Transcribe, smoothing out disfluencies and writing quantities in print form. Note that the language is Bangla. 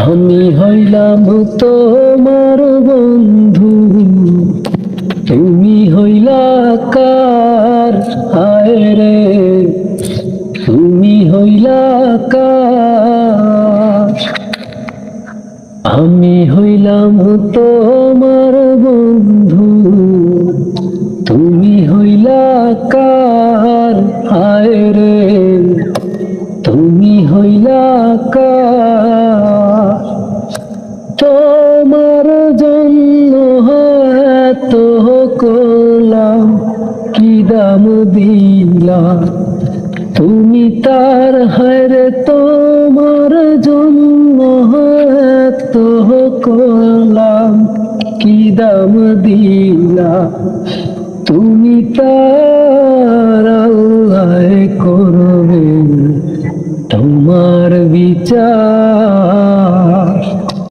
আমি হইলাম তোমার বন্ধু, তুমি হইলা কার? হায় রে, তুমি হইলা কার? আমি হইলাম তোমার বন্ধু, তুমি হইলা কার? হায় রে, তুমি হইলা কার? তোমার জন্য এত করলাম, কি দাম দিলাম তুমি তার? হায়রে তোমার জন্য এত করলাম, কি দাম দিলাম তুমি